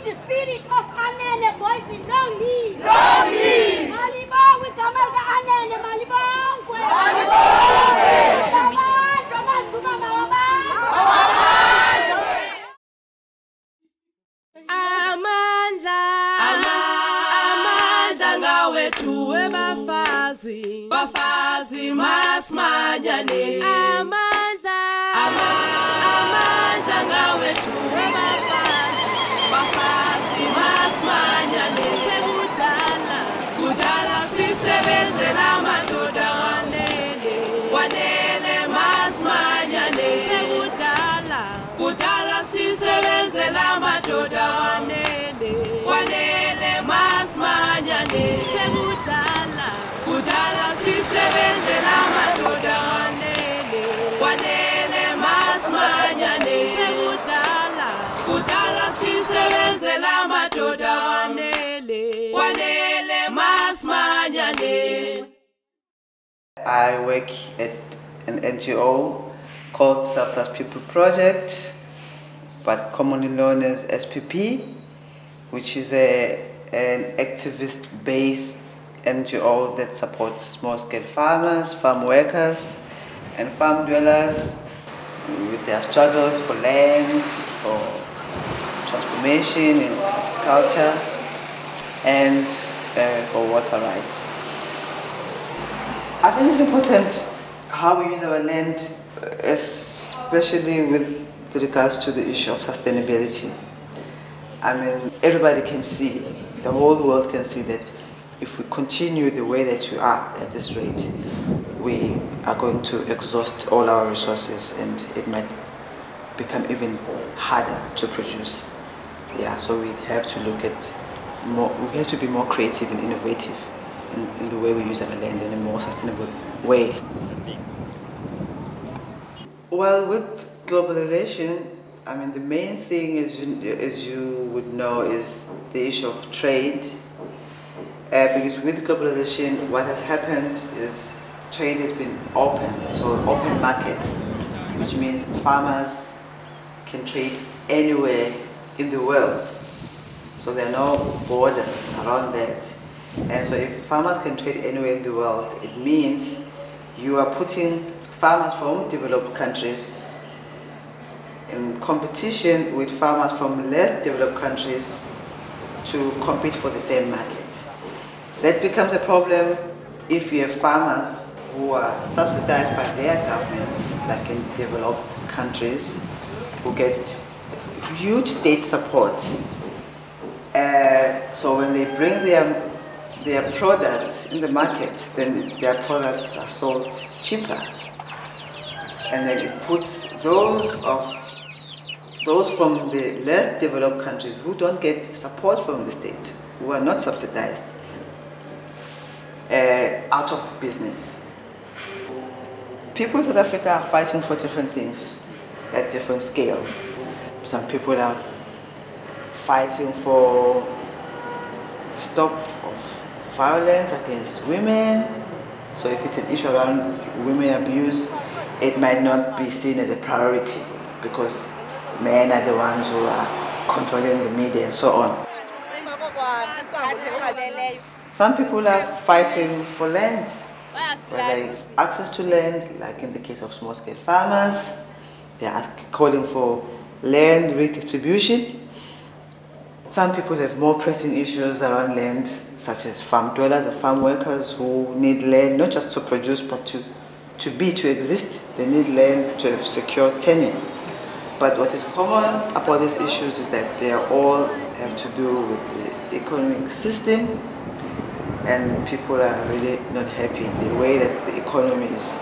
the spirit of Anene boys in long leave. Long leave. Malibong, we come as Anene, Malibong. Amandla, Amandla ngawe tuwe bafazi masmanyane. Amandla, Amandla ngawe tuwe bafazi masmanyane. Kudala sisebenzela madoda wanele masmanyane. Kudala sisebenzela madoda wanele masmanyane. Kudala sisebenzela madoda wanele masmanyane. Kudala sisebenzela madoda wanele masmanyane. I work at an NGO called Surplus People Project, but commonly known as SPP, which is an activist-based NGO that supports small-scale farmers, farm workers, and farm dwellers with their struggles for land, for transformation in agriculture, and for water rights. I think it's important how we use our land, especially with regards to the issue of sustainability. I mean, everybody can see, the whole world can see that if we continue the way that we are at this rate, we are going to exhaust all our resources and it might become even harder to produce. Yeah, so we have to look at more, we have to be more creative and innovative in the way we use our land in a more sustainable way. Well, with globalization, I mean, the main thing, as you would know, is the issue of trade. Because with globalization, what has happened is trade has been open, so open markets, which means farmers can trade anywhere in the world. So there are no borders around that. And so if farmers can trade anywhere in the world, it means you are putting farmers from developed countries in competition with farmers from less developed countries to compete for the same market. That becomes a problem if you have farmers who are subsidized by their governments, like in developed countries, who get huge state support. So when they bring their products in the market, then their products are sold cheaper. And then it puts those from the less developed countries who don't get support from the state, who are not subsidized, out of business. People in South Africa are fighting for different things at different scales. Some people are fighting for stop of violence against women. So if it's an issue around women abuse, it might not be seen as a priority because men are the ones who are controlling the media and so on. Some people are fighting for land, whether it's access to land, like in the case of small-scale farmers. They are calling for land redistribution. Some people have more pressing issues around land, such as farm dwellers and farm workers who need land not just to produce but to exist. They need land to have secure tenure. But what is common about these issues is that they all have to do with the economic system, and people are really not happy. The way that the economy is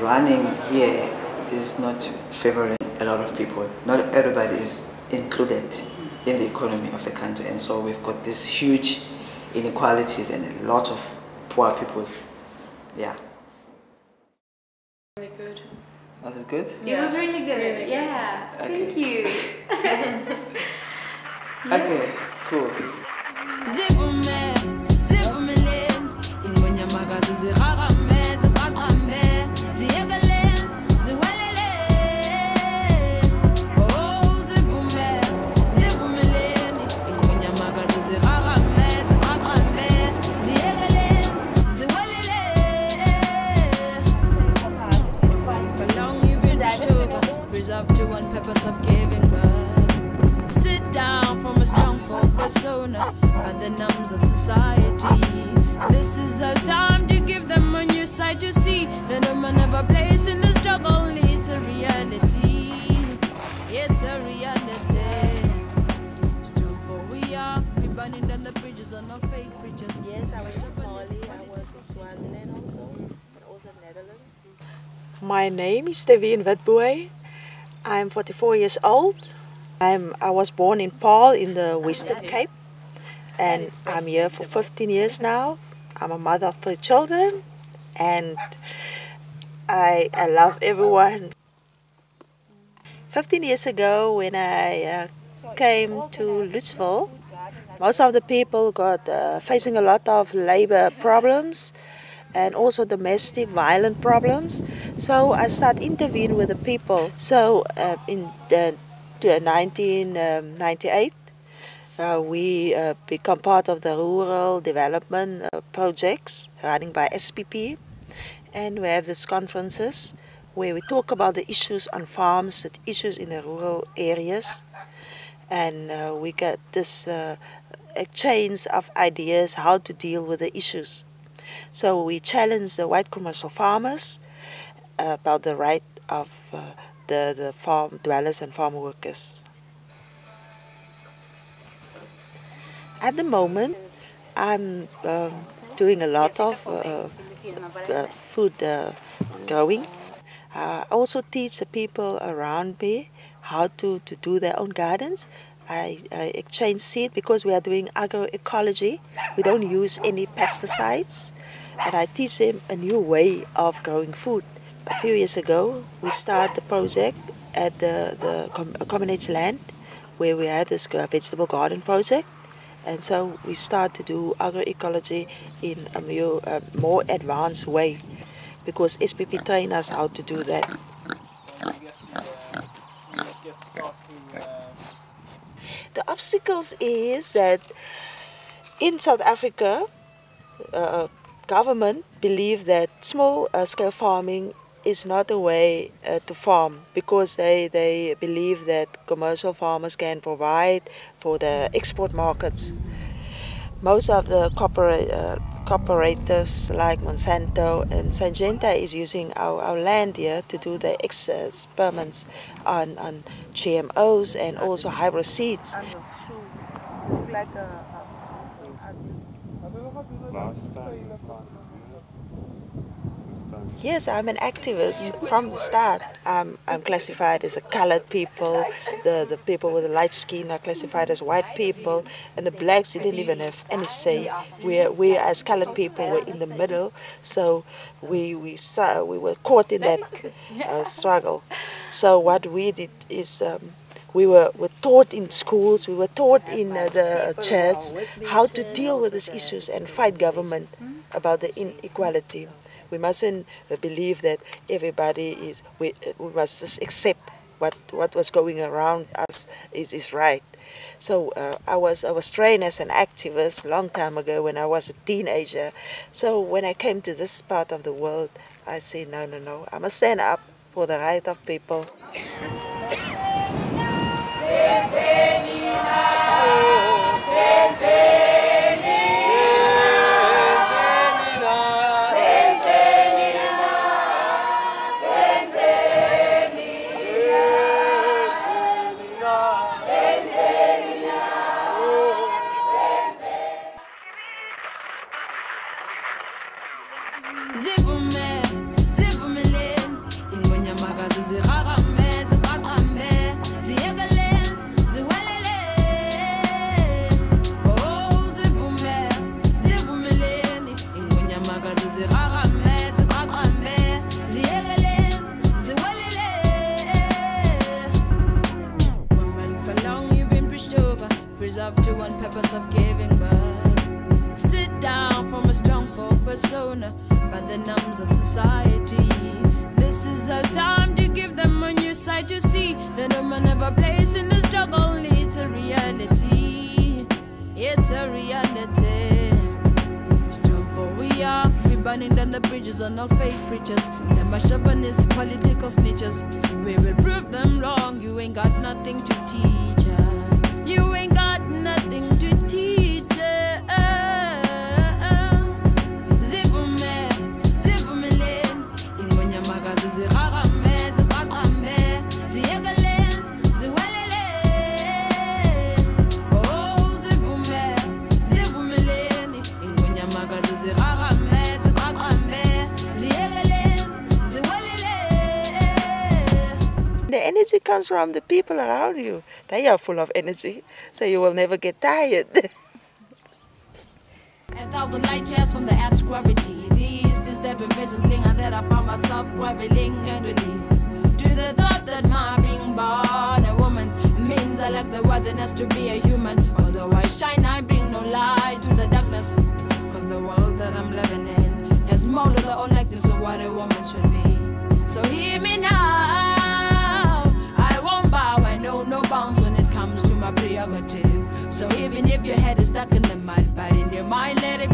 running here is not favoring a lot of people. Not everybody is included in the economy of the country, and so we've got these huge inequalities and a lot of poor people. Yeah. Really good. Was it good? Yeah. It was really good. Yeah. Okay. Thank you. Okay, cool. preserved to one purpose of giving birth. Sit down from a strong folk persona and the numbs of society. This is our time to give them a new sight to see that no man ever plays in the struggle. It's a reality. It's a reality. Strong for we are. We burning down the bridges on our fake preachers. Yes, I was in Mali. I was in Swaziland also, and also Netherlands. My name is Steven Witboy. I'm 44 years old. I was born in Paarl in the Western Cape, and I'm here for 15 years now. I'm a mother of 3 children, and I love everyone. 15 years ago, when I came to Lutzville, most of the people got facing a lot of labor problems and also domestic violent problems. So I started intervening with the people. So in 1998, we become part of the rural development projects running by SPP, and we have these conferences where we talk about the issues on farms, the issues in the rural areas, and we get this exchange of ideas how to deal with the issues. So we challenge the white commercial farmers about the right of the farm dwellers and farm workers. At the moment, I'm doing a lot of food growing. I also teach the people around me how to do their own gardens. I exchange seed because we are doing agroecology. We don't use any pesticides, and I teach them a new way of growing food. A few years ago, we started the project at the community land where we had this vegetable garden project, and so we start to do agroecology in a more advanced way because SPP train us how to do that. The obstacles is that in South Africa, government believe that small scale farming is not a way to farm because they believe that commercial farmers can provide for the export markets. Most of the cooperatives like Monsanto and Syngenta is using our land here to do the experiments on GMOs and also hybrid seeds. Yes, I'm an activist from the start. I'm classified as a colored people. The people with the light skin are classified as white people, and the blacks didn't even have any say. We as colored people were in the middle, so we were caught in that struggle. So what we did is we were taught in schools, we were taught in the church how to deal with these issues and fight government about the inequality. We mustn't believe that everybody is, we must just accept what was going around us is right. So I was trained as an activist a long time ago when I was a teenager. So when I came to this part of the world, I said, no, I must stand up for the right of people. To one purpose of giving birth. Sit down from a strong folk persona by the numbs of society. This is our time to give them a new sight to see that no man ever plays in the struggle. It's a reality. It's a reality. Strong for we are. burning down the bridges on all fake preachers. Them are chauvinist political snitches. We will prove them wrong. You ain't got nothing to teach us. You ain't got nothing to teach us. The energy comes from the people around you. They are full of energy, so you will never get tired. 1,000 light years from the Earth's gravity. These disturbing visions linger that I found myself groveling angrily to the thought that my being born a woman means I lack the worthiness to be a human. Although I shine, I bring no light to the darkness, cause the world that I'm living in has molded the own likeness of what a woman should be. So hear me now. No bounds when it comes to my prerogative. So even if your head is stuck in the mud, but in your mind let it